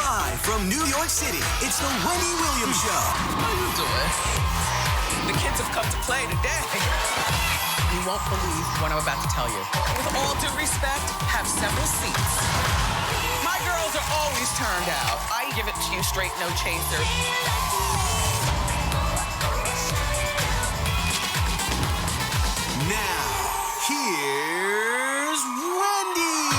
Live from New York City, it's the Wendy Williams Show. How you doing? The kids have come to play today. You won't believe what I'm about to tell you. With all due respect, have several seats. My girls are always turned out. I give it to you straight, no chaser. Now, here's Wendy.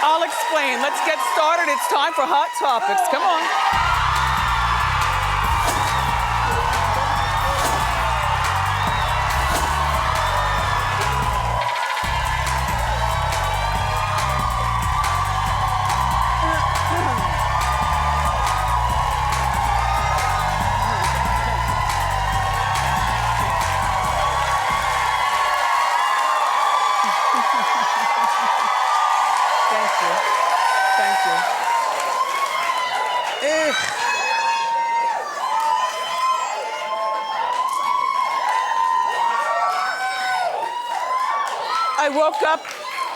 I'll explain. Let's get started. It's time for Hot Topics. Come on.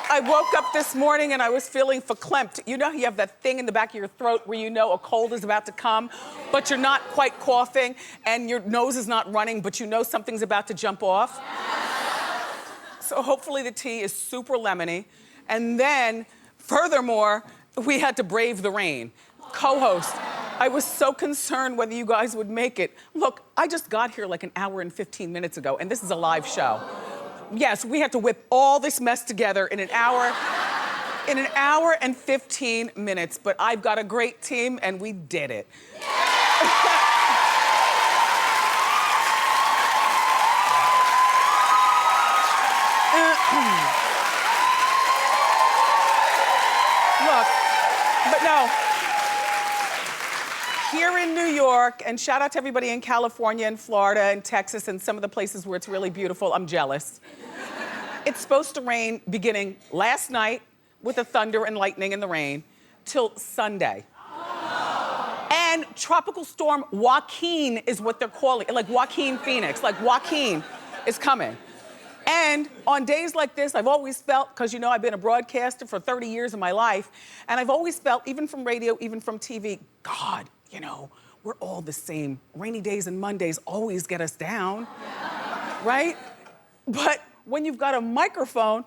I woke up this morning and I was feeling verklempt. You know, you have that thing in the back of your throat where you know a cold is about to come, but you're not quite coughing and your nose is not running, but you know something's about to jump off. So hopefully the tea is super lemony. And then, furthermore, we had to brave the rain. Co-host, I was so concerned whether you guys would make it. Look, I just got here like an hour and 15 minutes ago, and this is a live show. Yes, we had to whip all this mess together in an hour and 15 minutes, but I've got a great team and we did it. Look, but no. Here in New York, and shout out to everybody in California and Florida and Texas and some of the places where it's really beautiful, I'm jealous. It's supposed to rain beginning last night with the thunder and lightning and the rain till Sunday. And Tropical Storm Joaquin is what they're calling it, like Joaquin Phoenix, like Joaquin is coming. And on days like this, I've always felt, because you know I've been a broadcaster for 30 years of my life, and I've always felt, even from radio, even from TV, God, you know, we're all the same. Rainy days and Mondays always get us down, right? But when you've got a microphone,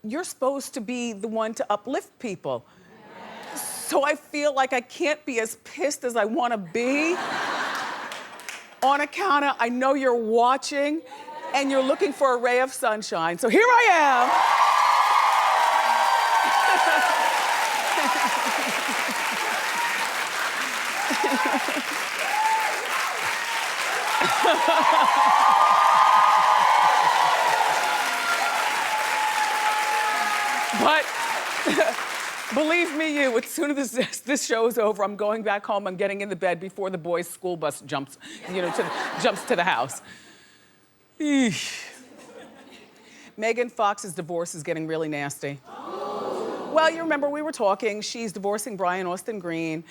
you're supposed to be the one to uplift people. So I feel like I can't be as pissed as I want to be. On account of, I know you're watching and you're looking for a ray of sunshine. So here I am. But believe me you, as soon as this show is over, I'm going back home. I'm getting in the bed before the boys' school bus jumps, you know, jumps to the house. Eesh. Megan Fox's divorce is getting really nasty. Well, you remember we were talking. She's divorcing Brian Austin Green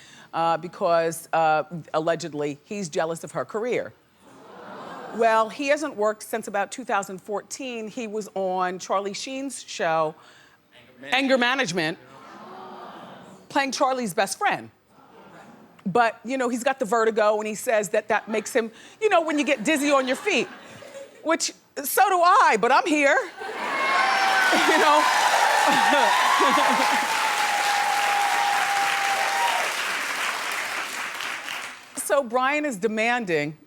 because allegedly he's jealous of her career. Well, he hasn't worked since about 2014. He was on Charlie Sheen's show, Anger Management, playing Charlie's best friend. But, you know, he's got the vertigo and he says that makes him, you know, when you get dizzy on your feet, which, so do I, but I'm here, you know. So Brian is demanding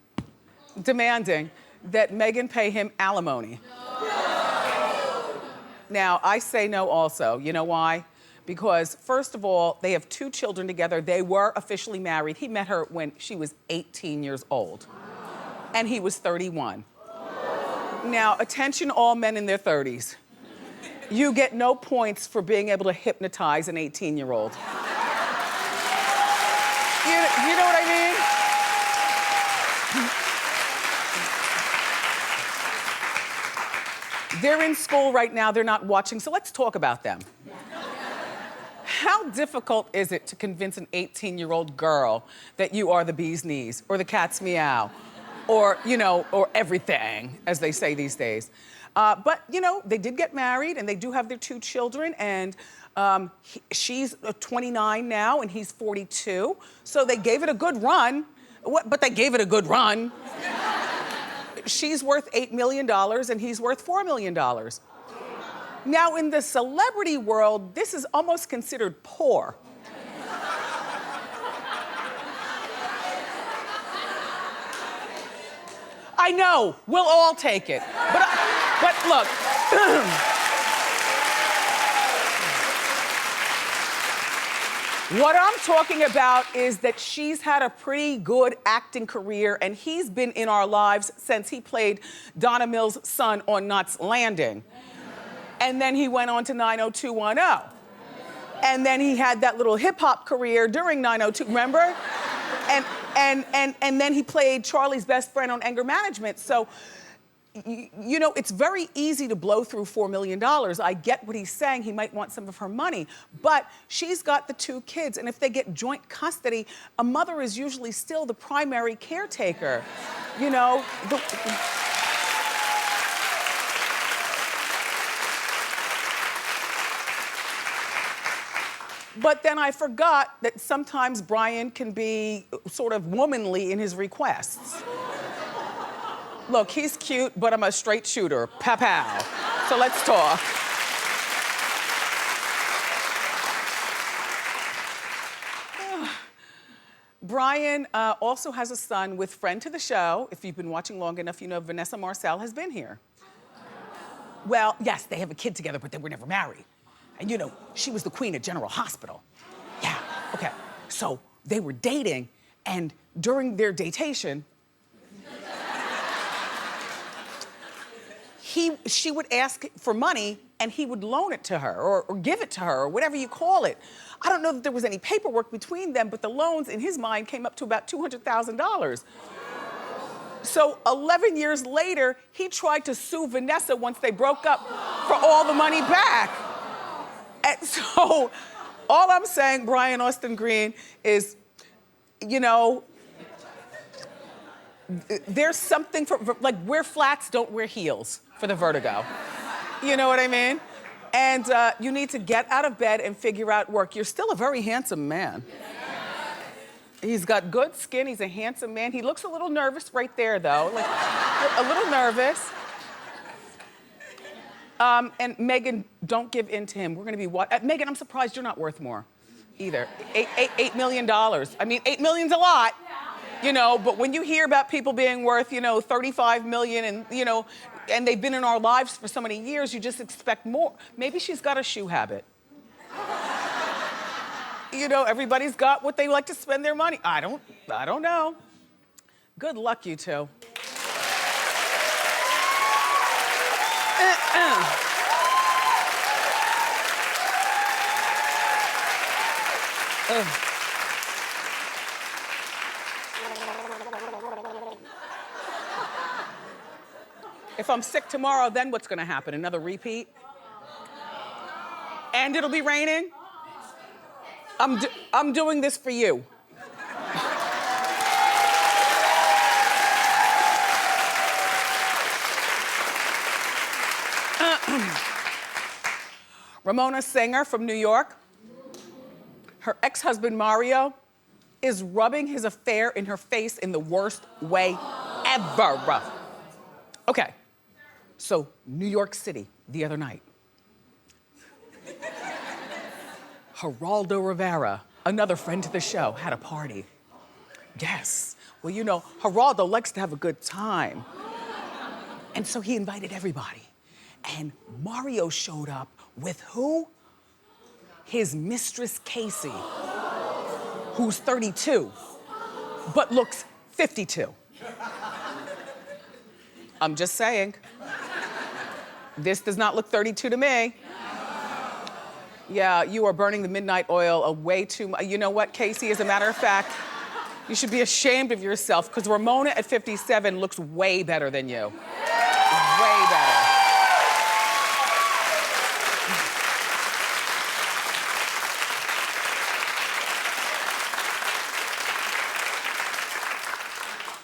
that Megan pay him alimony. Now, I say no also. You know why? Because, first of all, they have 2 children together. They were officially married. He met her when she was 18 years old, and he was 31. Now, attention all men in their 30s. You get no points for being able to hypnotize an 18-year-old. You know what I mean? They're in school right now, they're not watching, so let's talk about them. How difficult is it to convince an 18-year-old girl that you are the bee's knees, or the cat's meow, or, you know, or everything, as they say these days? But, you know, they did get married, and they do have their 2 children, and she's 29 now, and he's 42, so they gave it a good run. But they gave it a good run. She's worth $8 million and he's worth $4 million. Now, in the celebrity world, this is almost considered poor. I know, we'll all take it. But look. What I'm talking about is that she's had a pretty good acting career, and he's been in our lives since he played Donna Mills' son on Knots Landing. And then he went on to 90210. And then he had that little hip-hop career during 902, remember? And then he played Charlie's best friend on Anger Management. So, you know, it's very easy to blow through $4 million. I get what he's saying. He might want some of her money. But she's got the 2 kids, and if they get joint custody, a mother is usually still the primary caretaker. You know? But then I forgot that sometimes Brian can be sort of womanly in his requests. Look, he's cute, but I'm a straight shooter. Pow. So let's talk. Brian also has a son with friend to the show. If you've been watching long enough, you know Vanessa Marcel has been here. Well, yes, they have a kid together, but they were never married. And you know, she was the queen of General Hospital. Yeah, okay. So they were dating, and during their datation, she would ask for money, and he would loan it to her, or give it to her, or whatever you call it. I don't know that there was any paperwork between them, but the loans, in his mind, came up to about $200,000. So 11 years later, he tried to sue Vanessa once they broke up for all the money back. And so all I'm saying, Brian Austin Green, is, you know, there's something for, like, wear flats, don't wear heels for the vertigo. You know what I mean? And you need to get out of bed and figure out work. You're still a very handsome man. He's got good skin, he's a handsome man. He looks a little nervous right there, though, like a little nervous. And Megan, don't give in to him. We're gonna be Megan, I'm surprised you're not worth more either. $8 million. I mean, $8 million's a lot, you know, but when you hear about people being worth, you know, 35 million and, you know, and they've been in our lives for so many years, you just expect more. Maybe she's got a shoe habit. You know, everybody's got what they like to spend their money. I don't know. Good luck, you two. If I'm sick tomorrow, then what's gonna happen? Another repeat? And it'll be raining? I'm doing this for you. Ramona Singer from New York. Her ex-husband, Mario, is rubbing his affair in her face in the worst way ever. Okay, so New York City the other night. Geraldo Rivera, another friend to the show, had a party. Yes, well, you know, Geraldo likes to have a good time. And so he invited everybody. And Mario showed up with who? His mistress, Casey, who's 32, but looks 52. I'm just saying. This does not look 32 to me. Yeah, you are burning the midnight oil a way too much. You know what, Casey, as a matter of fact, you should be ashamed of yourself because Ramona at 57 looks way better than you. Way better.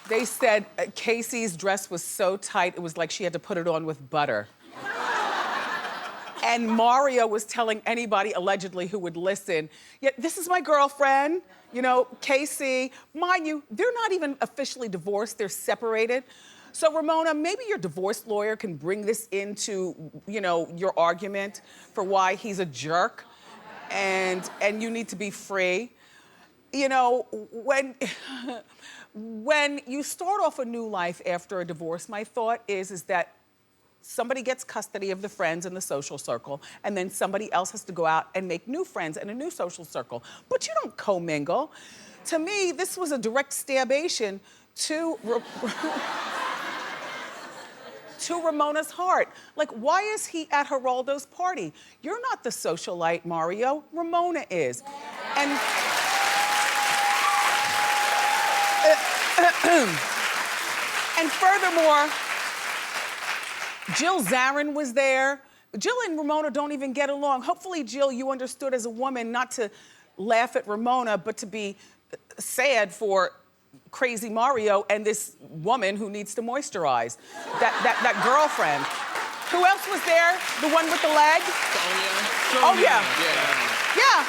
They said Casey's dress was so tight, it was like she had to put it on with butter. And Mario was telling anybody, allegedly, who would listen, yeah, this is my girlfriend, you know, Casey. Mind you, they're not even officially divorced, they're separated. So Ramona, maybe your divorce lawyer can bring this into, you know, your argument for why he's a jerk and you need to be free. You know, when you start off a new life after a divorce, my thought is that somebody gets custody of the friends in the social circle, and then somebody else has to go out and make new friends in a new social circle. But you don't commingle. To me, this was a direct stabation to to Ramona's heart. Like, why is he at Geraldo's party? You're not the socialite, Mario. Ramona is. And and furthermore, Jill Zarin was there. Jill and Ramona don't even get along. Hopefully, Jill, you understood as a woman not to laugh at Ramona, but to be sad for crazy Mario and this woman who needs to moisturize. That girlfriend. Who else was there? The one with the leg? Sonia. Oh, yeah. Yeah.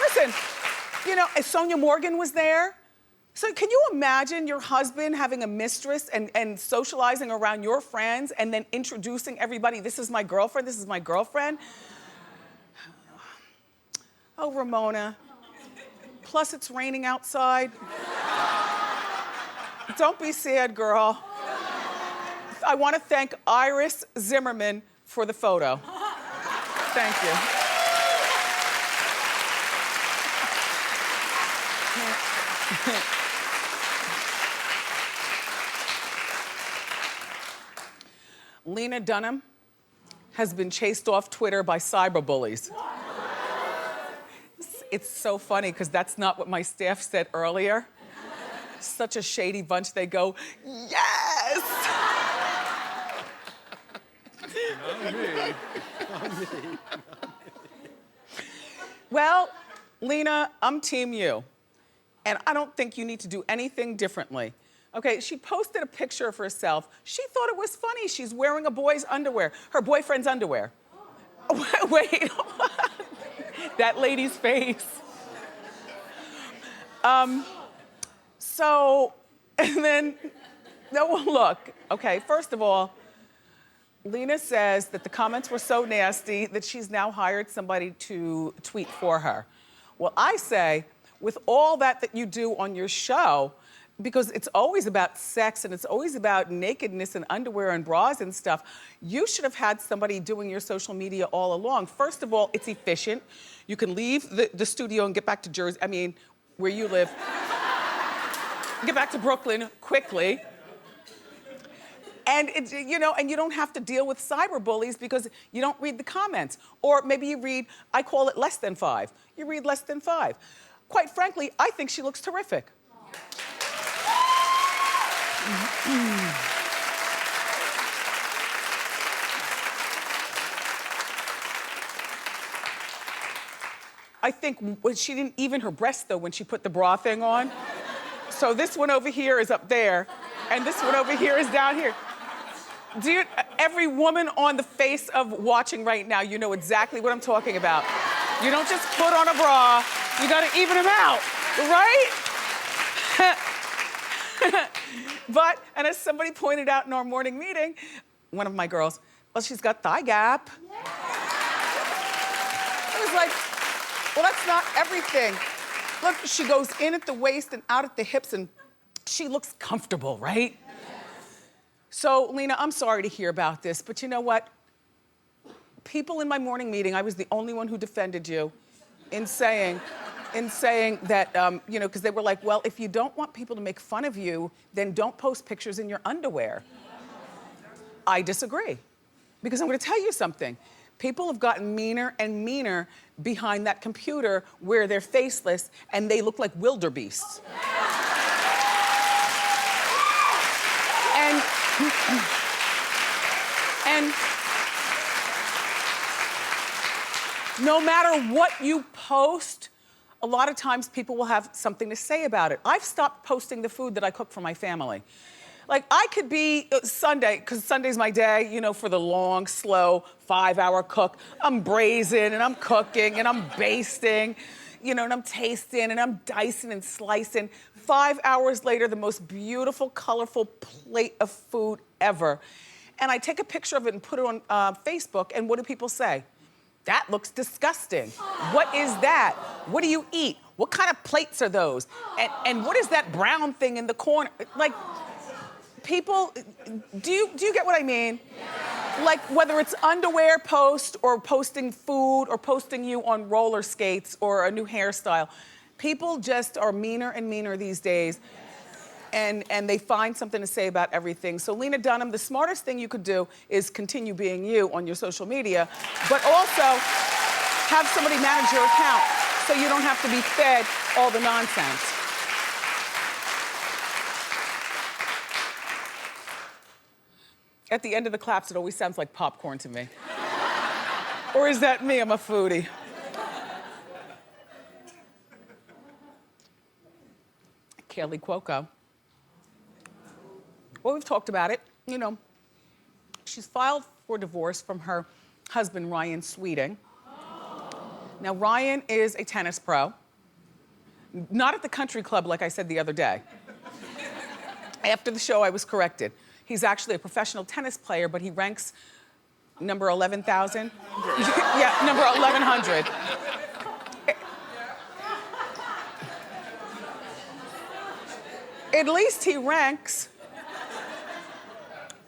Listen, you know, Sonia Morgan was there. So can you imagine your husband having a mistress and socializing around your friends and then introducing everybody, this is my girlfriend, this is my girlfriend? Oh, Ramona. Plus it's raining outside. Don't be sad, girl. I want to thank Iris Zimmerman for the photo. Thank you. Lena Dunham has been chased off Twitter by cyberbullies. It's so funny because that's not what my staff said earlier. Such a shady bunch. They go, yes! Not me. Well, Lena, I'm team you. And I don't think you need to do anything differently. Okay, she posted a picture of herself. She thought it was funny. She's wearing a boy's underwear, her boyfriend's underwear. Wait, that lady's face. So, and then, no, look, okay, first of all, Lena says that the comments were so nasty that she's now hired somebody to tweet for her. Well, I say, with all that you do on your show, because it's always about sex and it's always about nakedness and underwear and bras and stuff, you should have had somebody doing your social media all along. First of all, it's efficient. You can leave the studio and get back to Jersey, I mean, where you live. Get back to Brooklyn quickly. And it's, you know, and you don't have to deal with cyberbullies because you don't read the comments. Or maybe you read, I call it less than 5. You read less than 5. Quite frankly, I think she looks terrific. I think she didn't even her breasts though when she put the bra thing on. So this one over here is up there, and this one over here is down here. Dude, every woman on the face of watching right now, you know exactly what I'm talking about. You don't just put on a bra, you gotta even them out, right? But, and as somebody pointed out in our morning meeting, one of my girls, well, she's got thigh gap. I was like, well, that's not everything. Look, she goes in at the waist and out at the hips, and she looks comfortable, right? So, Lena, I'm sorry to hear about this, but you know what? People in my morning meeting, I was the only one who defended you in saying that, you know, because they were like, well, if you don't want people to make fun of you, then don't post pictures in your underwear. I disagree, because I'm gonna tell you something. People have gotten meaner and meaner behind that computer where they're faceless and they look like wildebeests. And no matter what you post, a lot of times people will have something to say about it. I've stopped posting the food that I cook for my family. Like, I could be Sunday, because Sunday's my day, you know, for the long, slow, 5-hour cook. I'm braising and I'm cooking and I'm basting, you know, and I'm tasting and I'm dicing and slicing. 5 hours later, the most beautiful, colorful plate of food ever. And I take a picture of it and put it on Facebook, and what do people say? That looks disgusting. What is that? What do you eat? What kind of plates are those? And what is that brown thing in the corner? Like, people, do you get what I mean? Yeah. Like, whether it's underwear post or posting food or posting you on roller skates or a new hairstyle, people just are meaner and meaner these days. And they find something to say about everything. So Lena Dunham, the smartest thing you could do is continue being you on your social media, but also have somebody manage your account so you don't have to be fed all the nonsense. At the end of the claps, it always sounds like popcorn to me. Or is that me? I'm a foodie. Kaley Cuoco. Well, we've talked about it. You know, she's filed for divorce from her husband, Ryan Sweeting. Now, Ryan is a tennis pro. Not at the country club, like I said the other day. After the show, I was corrected. He's actually a professional tennis player, but he ranks number 11,000. Yeah, number 1,100. At least he ranks.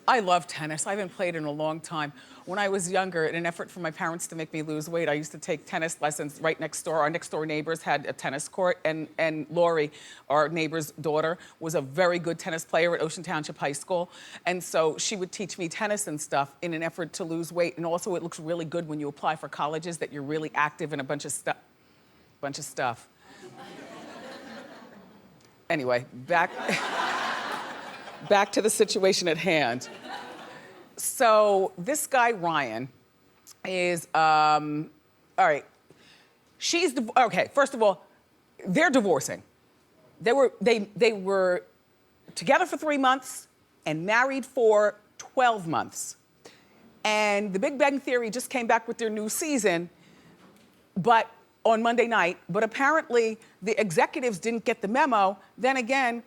I love tennis. I haven't played in a long time. When I was younger, in an effort for my parents to make me lose weight, I used to take tennis lessons right next door. Our next door neighbors had a tennis court, and Lori, our neighbor's daughter, was a very good tennis player at Ocean Township High School. And so she would teach me tennis and stuff in an effort to lose weight. And also, it looks really good when you apply for colleges that you're really active in a bunch of stuff. Anyway, back to the situation at hand. So this guy, Ryan, is, all right, okay, first of all, they're divorcing. They were together for 3 months and married for 12 months. And The Big Bang Theory just came back with their new season, but on Monday night, but apparently the executives didn't get the memo. Then again,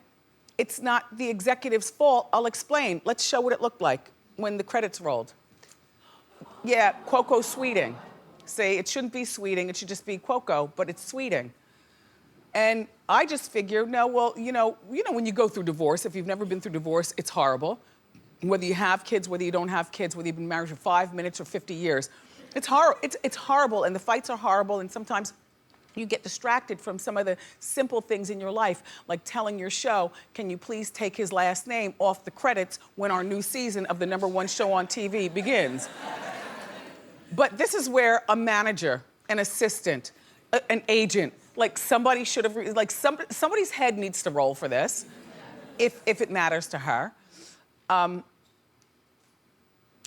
it's not the executive's fault. I'll explain. Let's show what it looked like when the credits rolled. Yeah, Cuoco Sweeting. See, it shouldn't be Sweeting, it should just be Cuoco, but it's Sweeting. And I just figured, no, well, you know, when you go through divorce, if you've never been through divorce, it's horrible. Whether you have kids, whether you don't have kids, whether you've been married for 5 minutes or 50 years. It's horrible, and the fights are horrible, and sometimes you get distracted from some of the simple things in your life, like telling your show, can you please take his last name off the credits when our new season of the #1 show on TV begins? But this is where a manager, an assistant, an agent, like somebody should have, like somebody's head needs to roll for this, if it matters to her. I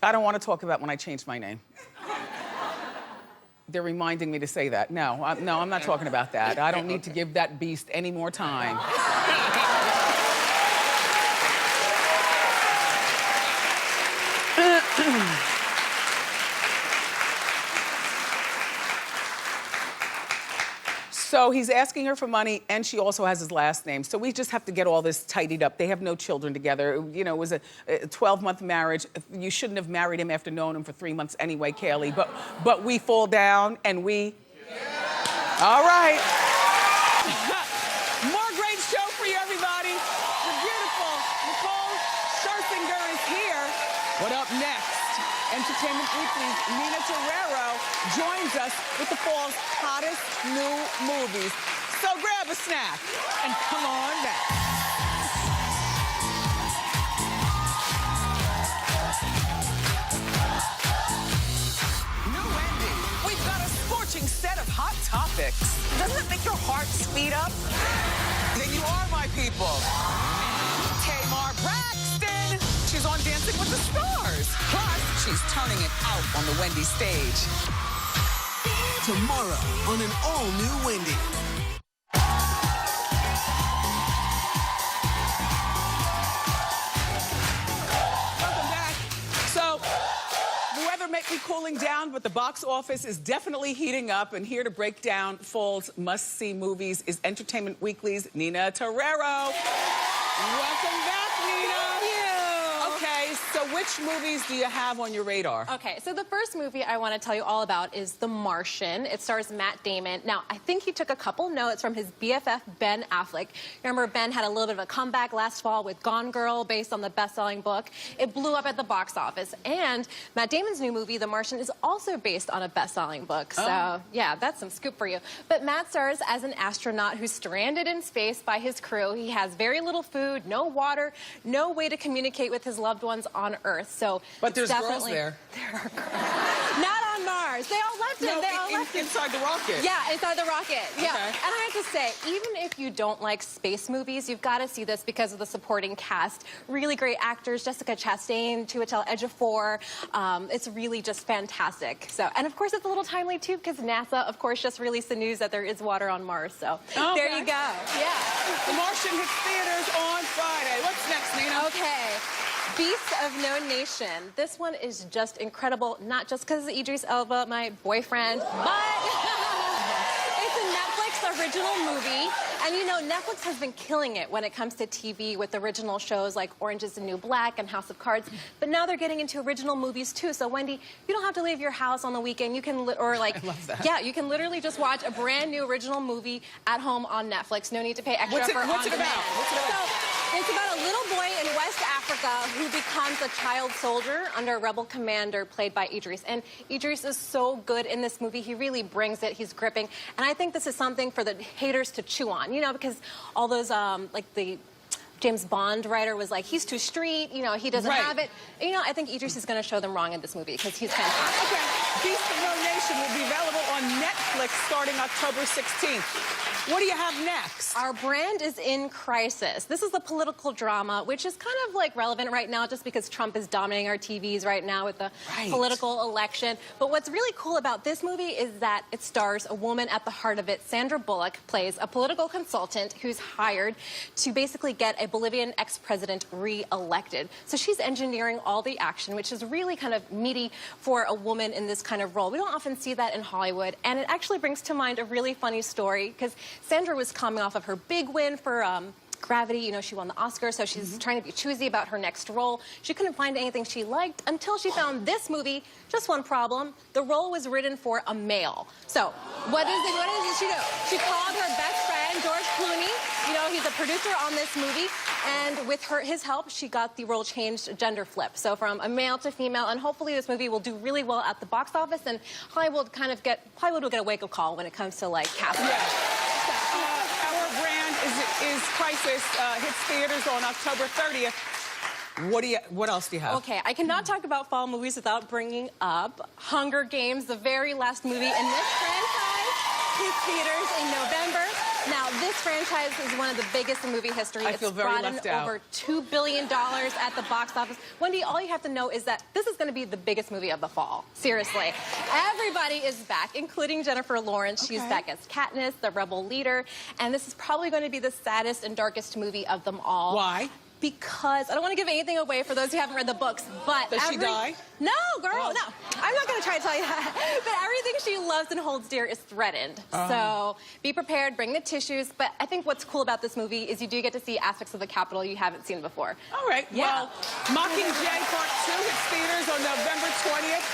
don't want to talk about when I changed my name. They're reminding me to say that. No, I'm not talking about that. I don't need to give that beast any more time. So he's asking her for money, and she also has his last name. So we just have to get all this tidied up. They have no children together. You know, it was a 12-month marriage. You shouldn't have married him after knowing him for 3 months anyway, Kaley. But we fall down, and we... Yeah. All right. More great show for you, everybody. The beautiful Nicole Scherzinger is here. Entertainment Weekly's Nina Terrero joins us with the fall's hottest new movies. So grab a snack and come on back. New Wendy, we've got a scorching set of hot topics. Doesn't it make your heart speed up? Then you are my people. Tamar Braxton. She's on Dancing with the Stars. Plus, she's turning it out on the Wendy stage. Tomorrow on an all-new Wendy. Welcome back. So, the weather may be cooling down, but the box office is definitely heating up. And here to break down fall's must-see movies is Entertainment Weekly's Nina Terrero. Welcome back, Nina. Thank you. Okay, so which movies do you have on your radar? Okay, so the first movie I want to tell you all about is The Martian. It stars Matt Damon. Now, I think he took a couple notes from his BFF, Ben Affleck. Remember, Ben had a little bit of a comeback last fall with Gone Girl, based on the best-selling book. It blew up at the box office. And Matt Damon's new movie, The Martian, is also based on a best-selling book. So, yeah, that's some scoop for you. But Matt stars as an astronaut who's stranded in space by his crew. He has very little food, no water, no way to communicate with his loved ones on Earth. So, But there's girls definitely there. There are girls. Not on Mars. They all left him. No, They all left him. inside the rocket. Yeah, inside the rocket. Yeah. Okay. And I have to say, even if you don't like space movies, you've got to see this because of the supporting cast. Really great actors, Jessica Chastain, Chiwetel Ejiofor. It's really just fantastic. So, and of course, it's a little timely too because NASA, of course, just released the news that there is water on Mars. So there you go. Yeah. The Martian hits theaters on Friday. What's next, Nina? Okay. Beasts of No Nation. This one is just incredible, not just because of Idris Elba, my boyfriend, but it's a Netflix original movie. And you know, Netflix has been killing it when it comes to TV with original shows like Orange is the New Black and House of Cards. But now they're getting into original movies too. So Wendy, you don't have to leave your house on the weekend. You can, or like, I love that. Yeah, you can literally just watch a brand new original movie at home on Netflix. No need to pay extra for What's it on-demand. about? What's it about? So, it's about a little boy in West Africa who becomes a child soldier under a rebel commander played by Idris. And Idris is so good in this movie. He really brings it. He's gripping. And I think this is something for the haters to chew on, you know, because all those, like the James Bond writer was like, he's too street, you know, he doesn't have it. You know, I think Idris is going to show them wrong in this movie because he's fantastic. Okay, Beast of No Nation will be available on Netflix starting October 16th. What do you have next? Our brand is in crisis. This is a political drama, which is kind of like relevant right now just because Trump is dominating our TVs right now with the political election. But what's really cool about this movie is that it stars a woman at the heart of it. Sandra Bullock plays a political consultant who's hired to basically get a Bolivian ex-president re-elected. So she's engineering all the action, which is really kind of meaty for a woman in this kind of role. We don't often see that in Hollywood. And it actually brings to mind a really funny story because Sandra was coming off of her big win for Gravity. You know, she won the Oscar, so she's trying to be choosy about her next role. She couldn't find anything she liked until she found this movie. Just one problem. The role was written for a male. So what did she do? She called her best friend, George Clooney. You know, he's a producer on this movie. And with his help, she got the role changed, gender flip. So from a male to female, and hopefully this movie will do really well at the box office, and Hollywood will get a wake-up call when it comes to, like, casting. Our brand is Crisis, hits theaters on October 30th. What else do you have? Okay, I cannot talk about fall movies without bringing up Hunger Games, the very last movie in this franchise. Hits theaters in November. Now, this franchise is one of the biggest in movie history. I feel very left out. It's brought in over $2 billion at the box office. Wendy, all you have to know is that this is going to be the biggest movie of the fall. Seriously. Everybody is back, including Jennifer Lawrence. She's back as Katniss, the rebel leader. And this is probably going to be the saddest and darkest movie of them all. Why? Because I don't want to give anything away for those who haven't read the books, but Does she die? No, girl, no. I'm not going to try to tell you that. But everything she loves and holds dear is threatened. So be prepared, bring the tissues. But I think what's cool about this movie is you do get to see aspects of the Capitol you haven't seen before. All right. Yeah. Well, Mockingjay Part 2 hits theaters on November 20th.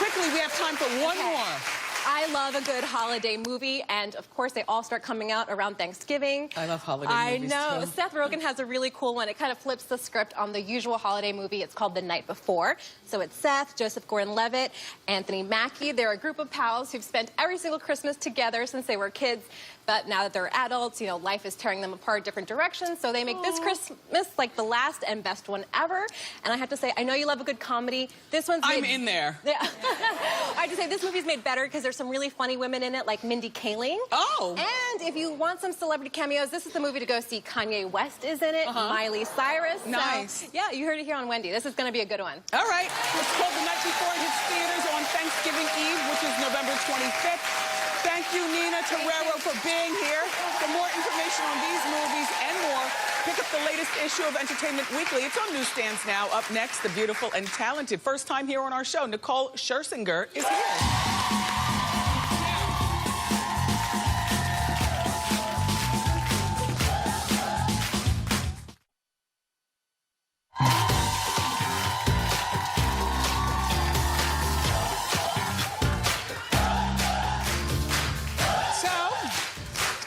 Quickly, we have time for one more. I love a good holiday movie, and of course, they all start coming out around Thanksgiving. I love holiday movies, I know. too. Seth Rogen has a really cool one. It kind of flips the script on the usual holiday movie. It's called The Night Before. So it's Seth, Joseph Gordon-Levitt, Anthony Mackie. They're a group of pals who've spent every single Christmas together since they were kids. But now that they're adults, you know, life is tearing them apart different directions. So they make this Christmas like the last and best one ever. And I have to say, I know you love a good comedy. This one's I'm in there. Yeah. I have to say, this movie's made better because there's some really funny women in it, like Mindy Kaling. Oh. And if you want some celebrity cameos, this is the movie to go see. Kanye West is in it. Miley Cyrus. Nice. So, yeah, you heard it here on Wendy. This is going to be a good one. All right. It's called The Night Before. It hits theaters on Thanksgiving Eve, which is November 25th. Thank you, Nina Terrero, for being here. For more information on these movies and more, pick up the latest issue of Entertainment Weekly. It's on newsstands now. Up next, the beautiful and talented, first time here on our show, Nicole Scherzinger is here.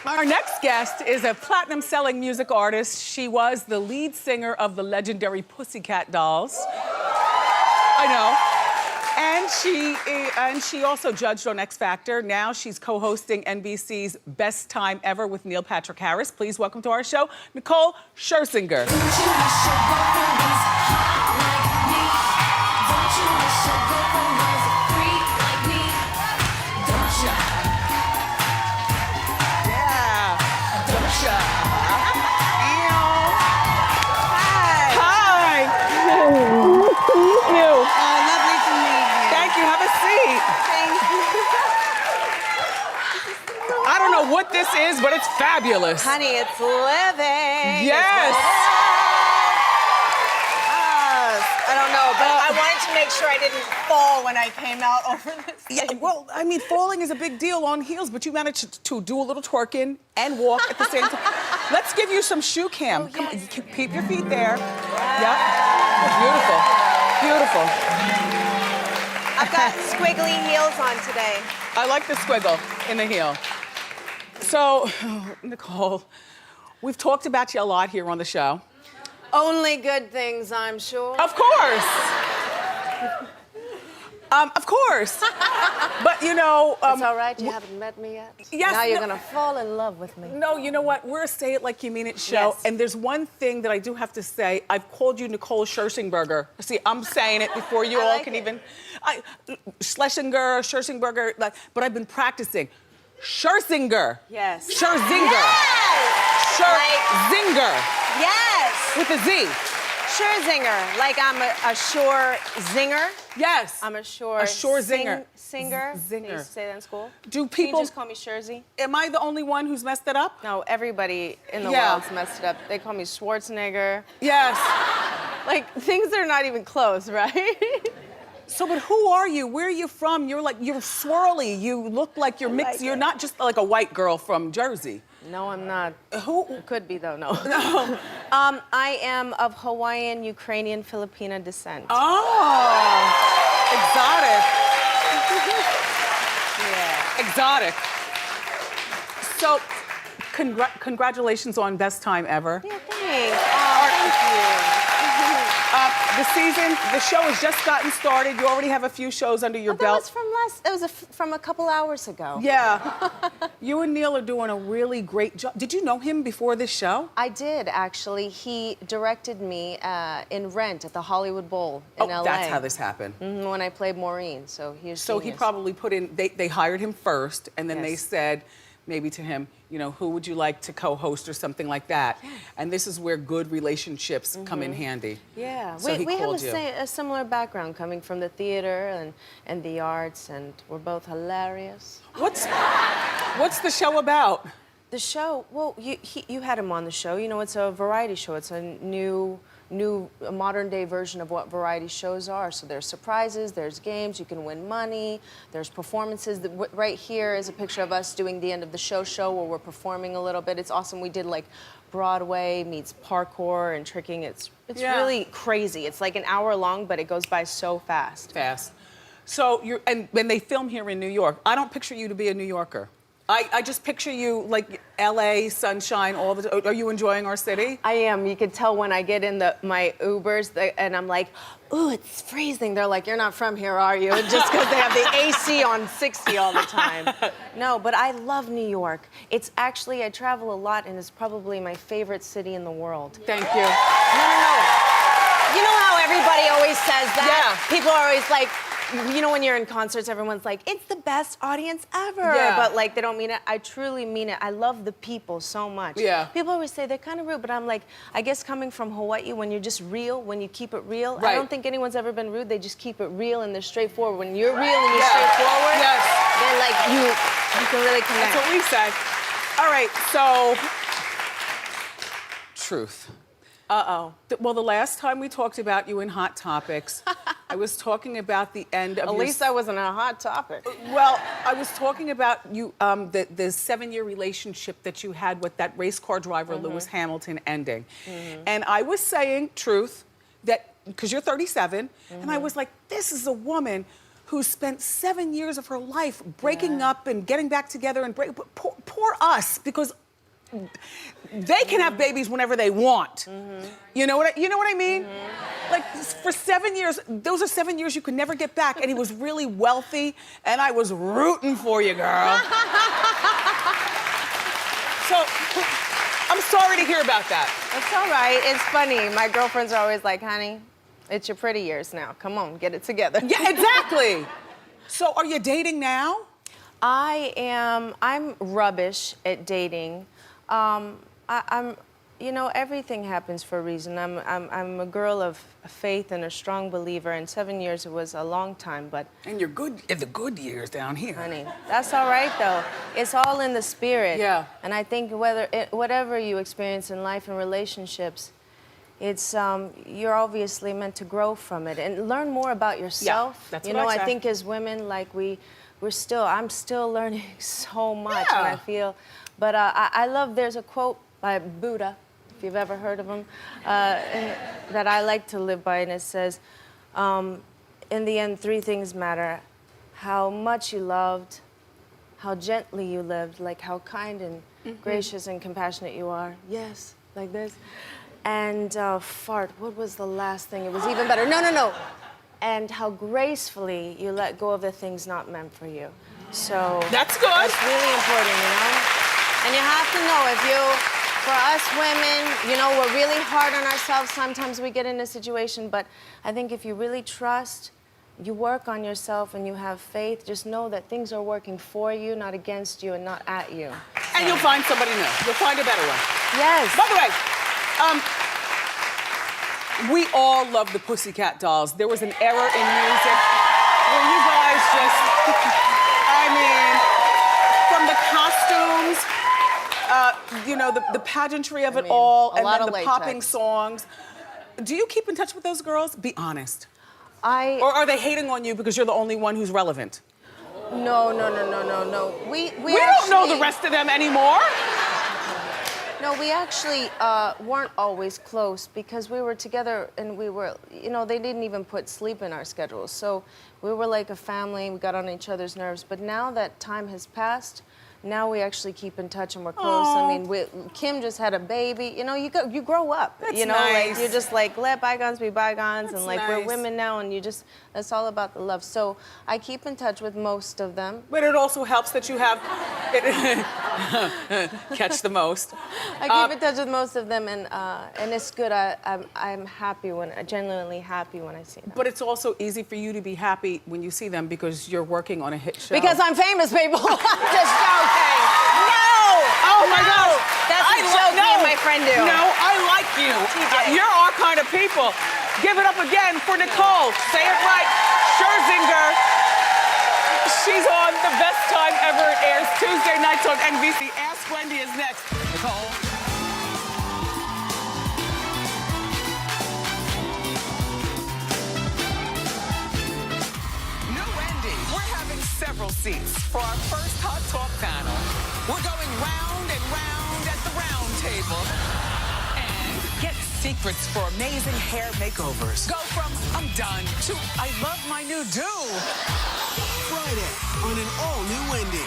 Our next guest is a platinum-selling music artist. She was the lead singer of the legendary Pussycat Dolls. I know. And she also judged on X Factor. Now she's co-hosting NBC's Best Time Ever with Neil Patrick Harris. Please welcome to our show, Nicole Scherzinger. What this is, but it's fabulous. Honey, it's living. Yes. I don't know, but I wanted to make sure I didn't fall when I came out over this thing. Yeah, well, I mean, falling is a big deal on heels, but you managed to do a little twerking and walk at the same time. Let's give you some shoe cam. Oh, Come on, yes. keep your feet there. Yep. Beautiful. Beautiful. I've got squiggly heels on today. I like the squiggle in the heel. So, Nicole, we've talked about you a lot here on the show. Only good things, I'm sure. Of course. Of course. But, you know... It's all right, you haven't met me yet? Yes. Now you're gonna fall in love with me. No, you know what? We're a Say It Like You Mean It show. Yes. And there's one thing that I do have to say. I've called you Nicole Scherzinger. See, I'm saying it before you all like can it. even... Schlesinger, Scherzinger, but I've been practicing. Scherzinger. Yes. Scherzinger. Yes! Scherzinger. Yes! With a Z. Scherzinger. Like I'm a sure zinger. Yes. I'm a sure zinger. Singer. Zinger. They used to say that in school. Do Can you people... just call me Scherzy? Am I the only one who's messed it up? No, everybody in the Yeah. world's messed it up. They call me Schwarzenegger. Yes. Like, things are not even close, right? So, but who are you? Where are you from? You're swirly. You look like you're mixed. You're not just like a white girl from Jersey. No, I'm not. Who? Could be, though, no. I am of Hawaiian, Ukrainian, Filipina descent. Oh, exotic. Yeah. Exotic. So, congratulations on Best Time Ever. Yeah, thanks. Oh, thank you. The show has just gotten started. You already have a few shows under your belt. That was from a couple hours ago. Yeah. You and Neil are doing a really great job. Did you know him before this show? I did, actually. He directed me in Rent at the Hollywood Bowl in LA. That's how this happened. When I played Maureen, so he was So he genius. probably put in, they hired him first, and then they Yes. said, maybe to him, you know, who would you like to co-host or something like that? And this is where good relationships come in handy. Yeah, So he we have called you. a similar background coming from the theater and the arts, and we're both hilarious. What's the show about? The show, well, you had him on the show. You know, it's a variety show. It's a new modern day version of what variety shows are. So there's surprises, there's games, you can win money, there's performances. Right here is a picture of us doing the end of the show where we're performing a little bit. It's awesome. We did like Broadway meets parkour and tricking. It's Yeah. really crazy. It's like an hour long, but it goes by so fast. So and when they film here in New York, I don't picture you to be a New Yorker. I just picture you like LA, sunshine, all the. Are you enjoying our city? I am. You can tell when I get in my Ubers and I'm like, ooh, it's freezing. They're like, you're not from here, are you? Just because they have the AC on 60 all the time. No, but I love New York. It's actually, I travel a lot and it's probably my favorite city in the world. Thank you. No. You know how everybody always says that? Yeah. People are always like, you know, when you're in concerts, everyone's like, it's the best audience ever. Yeah. But like, they don't mean it. I truly mean it. I love the people so much. Yeah. People always say they're kind of rude, but I'm like, I guess coming from Hawaii, when you're just real, when you keep it real, Right. I don't think anyone's ever been rude. They just keep it real and they're straightforward. When you're real and you're straightforward, they're like, you can really connect. That's what we say. All right, so, truth. Uh-oh. Well, the last time we talked about you in Hot Topics, I was talking about the end of At least I wasn't a hot topic. Well, I was talking about you, the 7-year relationship that you had with that race car driver, Lewis Hamilton, ending. And I was saying, truth, that, because you're 37, and I was like, this is a woman who spent 7 years of her life breaking up and getting back together and poor us, because they can have babies whenever they want. You know what I mean? Like, for 7 years, those are 7 years you could never get back, and he was really wealthy, and I was rooting for you, girl. So, I'm sorry to hear about that. It's all right. It's funny. My girlfriends are always like, honey, it's your pretty years now. Come on, get it together. Yeah, exactly. So, are you dating now? I'm rubbish at dating. You know, everything happens for a reason. I'm a girl of faith and a strong believer, and 7 years was a long time, but... And you're good in the good years down here. Honey, that's all right, though. It's all in the spirit. Yeah. And I think whatever you experience in life and relationships, it's, you're obviously meant to grow from it and learn more about yourself. Yeah, that's you what know, I I say. think as women, like, I'm still learning so much, Yeah. and I feel... But I love, there's a quote by Buddha, if you've ever heard of him, that I like to live by, and it says, in the end, 3 things matter: how much you loved, how gently you lived, like how kind and gracious and compassionate you are. Yes, like this. And fart, what was the last thing? It was even better. No. And how gracefully you let go of the things not meant for you. So That's good. that's really important, you know? And you have to know, for us women, you know, we're really hard on ourselves. Sometimes we get in a situation, but I think if you really trust, you work on yourself and you have faith, just know that things are working for you, not against you and not at you. And you'll find somebody new. You'll find a better one. Yes. By the way, we all love the Pussycat Dolls. There was an era in music where you guys just, I mean, from the costumes, you know, the pageantry of it all, a and lot then of the popping latex. We do you keep in touch with those girls? Be honest. Or I are they hating on you because you're the only one who's relevant? no. We don't know the rest of them anymore. No, we actually weren't always close because we were together and we were, you know, they didn't even put sleep in our schedules. So we were like a family, we got on each other's nerves. But now that time has passed, now we actually keep in touch and we're close. Aww. I mean, Kim just had a baby. You know, you grow up. That's you know, nice. like you're just like, let bygones be bygones. That's and like we're nice. women now and that's all about the love. So I keep in touch with most of them. But it also helps that you have catch the most. I keep in touch with most of them, and it's good. I'm happy genuinely happy when I see them. But it's also easy for you to be happy when you see them because you're working on a hit show. Because I'm famous, people. I'm just joking. No! Oh my God! That's a joke me and my friend do. No, I like you. You're our kind of people. Give it up again for Nicole. Say it right. Scherzinger. She's on the best time ever. It airs Tuesday nights on NBC. Ask Wendy is next. Nicole. New Wendy. We're having several seats for our first Hot Talk panel. We're going round and round at the round table. And get secrets for amazing hair makeovers. Go from I'm done to I love my new do. Friday on an all-new Wendy.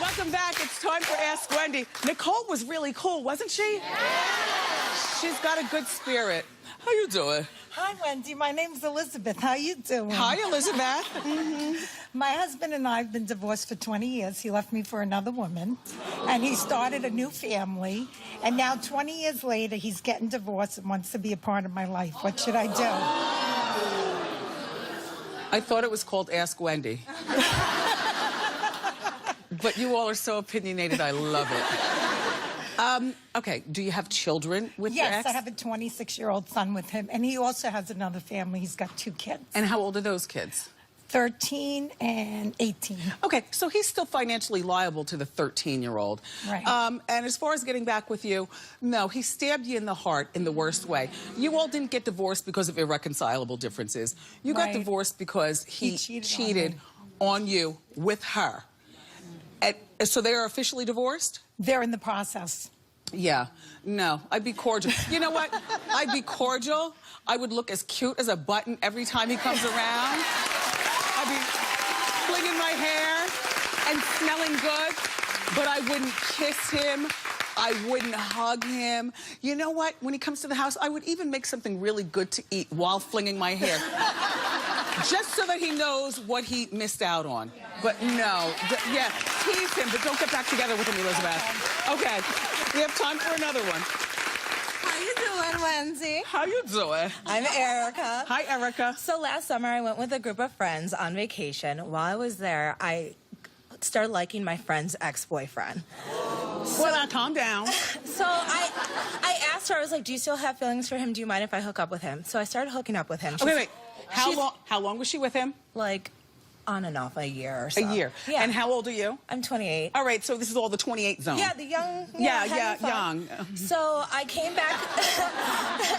Welcome back. It's time for Ask Wendy. Nicole was really cool, wasn't she? Yes. She's got a good spirit. How you doing? Hi, Wendy. My name's Elizabeth. How you doing? Hi, Elizabeth. My husband and I have been divorced for 20 years. He left me for another woman, and he started a new family. And now, 20 years later, he's getting divorced and wants to be a part of my life. What should I do? I thought it was called Ask Wendy. But you all are so opinionated. I love it. Okay, do you have children with your ex? Yes, I have a 26-year-old son with him, and he also has another family. He's got 2 kids. And how old are those kids? 13 and 18. Okay, so he's still financially liable to the 13-year-old. Right. And as far as getting back with you, no, he stabbed you in the heart in the worst way. You all didn't get divorced because of irreconcilable differences. You got Right. divorced because he cheated on you with her. And so they are officially divorced? They're in the process. Yeah, no, I'd be cordial. You know what? I'd be cordial. I would look as cute as a button every time he comes around. I'd be flinging my hair and smelling good, but I wouldn't kiss him. I wouldn't hug him. You know what? When he comes to the house, I would even make something really good to eat while flinging my hair. Just so that he knows what he missed out on. But no, yeah, tease him, but don't get back together with him, Elizabeth. Okay, we have time for another one. How you doing, Wendy? How you doing? I'm Erica. Hi, Erica. So last summer, I went with a group of friends on vacation. While I was there, I started liking my friend's ex-boyfriend. Well, now, calm down. So I asked her, I was like, do you still have feelings for him? Do you mind if I hook up with him? So I started hooking up with him. Okay, wait. How long was she with him? Like, on and off, a year or so. A year. Yeah. And how old are you? I'm 28. All right, so this is all the 28 zone. Yeah, the young. Yeah, having fun. young. So I came back.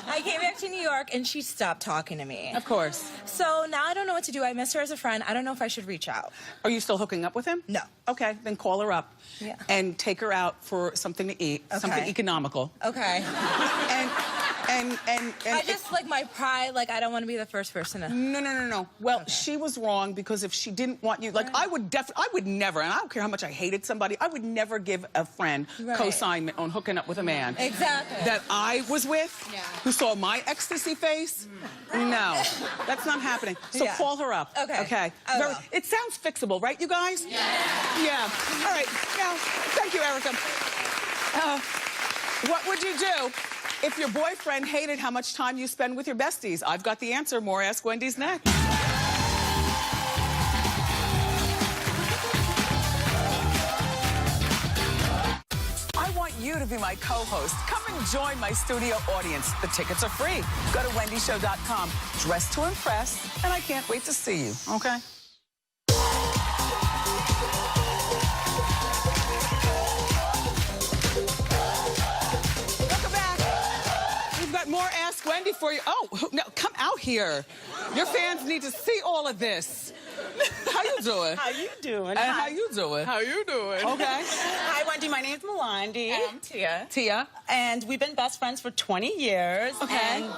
I came back to New York, and she stopped talking to me. Of course. So now I don't know what to do. I miss her as a friend. I don't know if I should reach out. Are you still hooking up with him? No. Okay, then call her up. Yeah. And take her out for something to eat, Okay. something economical. Okay. And I just, like, my pride, like, I don't want to be the first person to... No. Well, she was wrong because if she didn't want you, like, I would never, and I don't care how much I hated somebody, I would never give a friend co-signment on hooking up with a man. Exactly. That I was with, who saw my ecstasy face. No, that's not happening. So call her up. Okay. Okay. I will. It sounds fixable, right, you guys? Yeah. All right. Now, thank you, Erica. What would you do if your boyfriend hated how much time you spend with your besties? I've got the answer. More Ask Wendy's next. I want you to be my co-host. Come and join my studio audience. The tickets are free. Go to wendyshow.com. Dress to impress, and I can't wait to see you, okay? More Ask Wendy for you. Oh, no, come out here. Your fans need to see all of this. How you doing? How you doing? And how you doing? How you doing? Okay. Hi, Wendy. My name's Melandi. I'm Tia. Tia. And we've been best friends for 20 years. Okay. And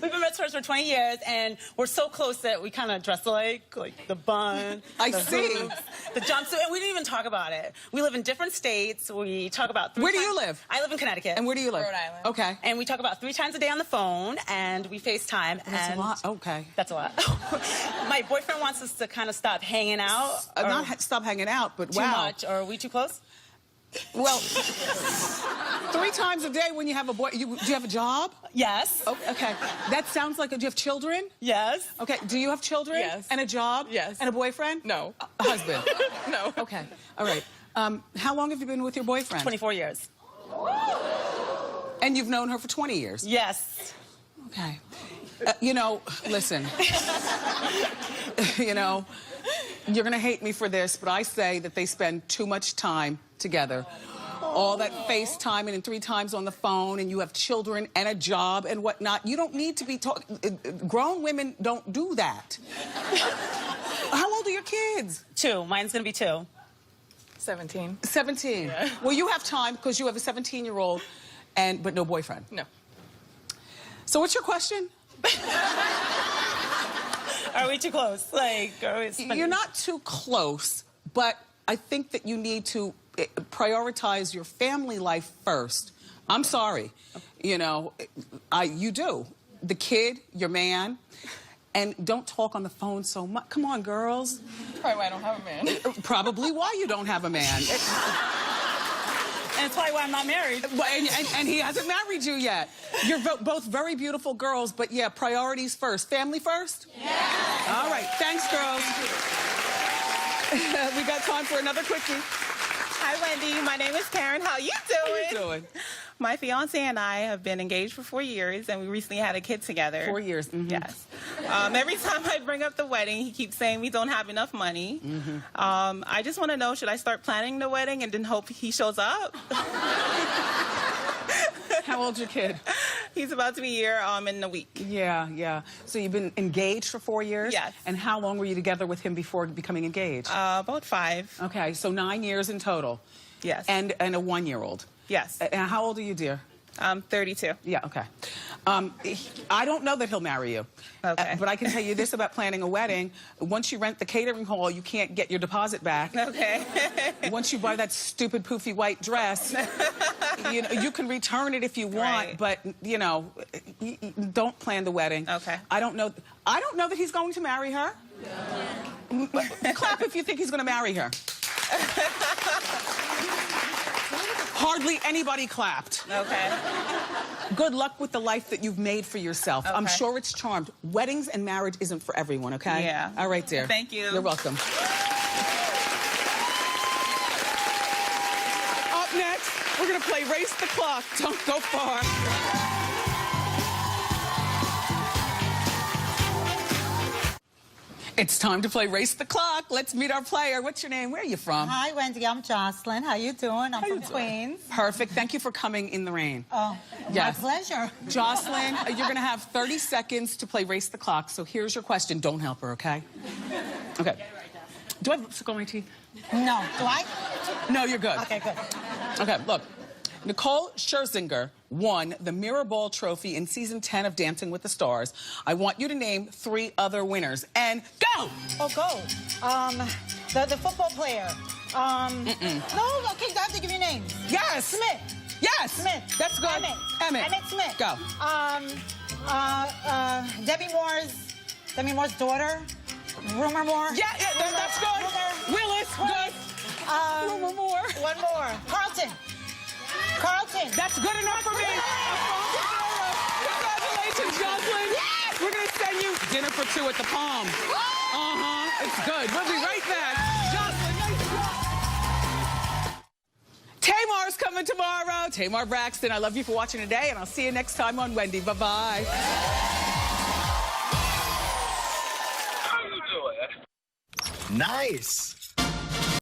we've been best friends for 20 years, and we're so close that we kind of dress alike the bun, I the see. boots, the jumpsuit, and we didn't even talk about it. We live in different states. We talk about Where do you live? I live in Connecticut. And where do you live? Rhode Island. Okay. And we talk about 3 times a day on the phone, and we FaceTime. That's and a lot. Okay. That's a lot. My boyfriend wants us to kind of stop hanging out. Not stop hanging out, but too wow. much. Or are we too close? Well, 3 times a day when you have a boy. Do you have a job? Yes. Oh, okay. That sounds like. Do you have children? Yes. Okay. Do you have children? Yes. And a job? Yes. And a boyfriend? No. A husband? No. Okay. All right. How long have you been with your boyfriend? 24 years. And you've known her for 20 years? Yes. Okay. You know, listen. You know, you're going to hate me for this, but I say that they spend too much time together. all that FaceTiming and 3 times on the phone, and you have children and a job and whatnot. You don't need to be talking. Grown women don't do that. How old are your kids? 2. Mine's gonna be 2. 17. 17. Yeah. Well, you have time because you have a 17-year-old, but no boyfriend. No. So what's your question? Are we too close? Like, You're not too close, but I think that you need to prioritize your family life first. I'm sorry. You know, you do. The kid, your man, and don't talk on the phone so much. Come on, girls. Probably why I don't have a man. Probably why you don't have a man. And it's probably why I'm not married. And he hasn't married you yet. You're both very beautiful girls, but yeah, priorities first. Family first? Yeah. All right, thanks, girls. We got time for another quickie. Hi, Wendy. My name is Karen. How you doing? How you doing? My fiance and I have been engaged for 4 years, and we recently had a kid together. 4 years. Mm-hmm. Yes. Every time I bring up the wedding, he keeps saying we don't have enough money. Mm-hmm. I just want to know, should I start planning the wedding and then hope he shows up? How old's your kid? He's about to be here in a week. Yeah, yeah. So you've been engaged for 4 years? Yes. And how long were you together with him before becoming engaged? About 5. Okay, so 9 years in total. Yes. And a 1-year-old. Yes. And how old are you, dear? I'm 32. Yeah, okay. I don't know that he'll marry you. Okay. But I can tell you this about planning a wedding. Once you rent the catering hall, you can't get your deposit back. Okay. Once you buy that stupid poofy white dress, you know, you can return it if you want, Right. but, you know, don't plan the wedding. Okay. I don't know that he's going to marry her. Clap if you think he's going to marry her. Hardly anybody clapped. Okay. Good luck with the life that you've made for yourself. I'm Okay. sure it's charmed. Weddings and marriage isn't for everyone, okay? Yeah. All right, dear. Thank you. You're welcome. Up next, we're going to play Race the Clock. Don't go far. It's time to play Race the Clock. Let's meet our player. What's your name? Where are you from? Hi, Wendy. I'm Jocelyn. How you doing? I'm from Queens. Perfect. Thank you for coming in the rain. Oh, Yes. my pleasure. Jocelyn, you're going to have 30 seconds to play Race the Clock. So here's your question. Don't help her, okay? Okay. Do I have lipstick on my teeth? No. Do I? No, you're good. Okay, good. Okay, look. Nicole Scherzinger won the Mirror Ball Trophy in season 10 of Dancing with the Stars. I want you to name 3 other winners. And go! Oh, go. The football player. No, okay, I have to give you names. Yes! Smith. Yes! Smith. That's good. Emmett Smith. Go. Debbie Moore's daughter. Rumor Moore. Yeah, that's good. Willis, good. Rumor Moore. One more. Carlton. That's good enough for me. Congratulations, Jocelyn. Yes! We're going to send you dinner for 2 at the Palm. It's good. We'll be right back. Jocelyn, nice job. Tamar's coming tomorrow. Tamar Braxton, I love you for watching today, and I'll see you next time on Wendy. Bye-bye. Nice.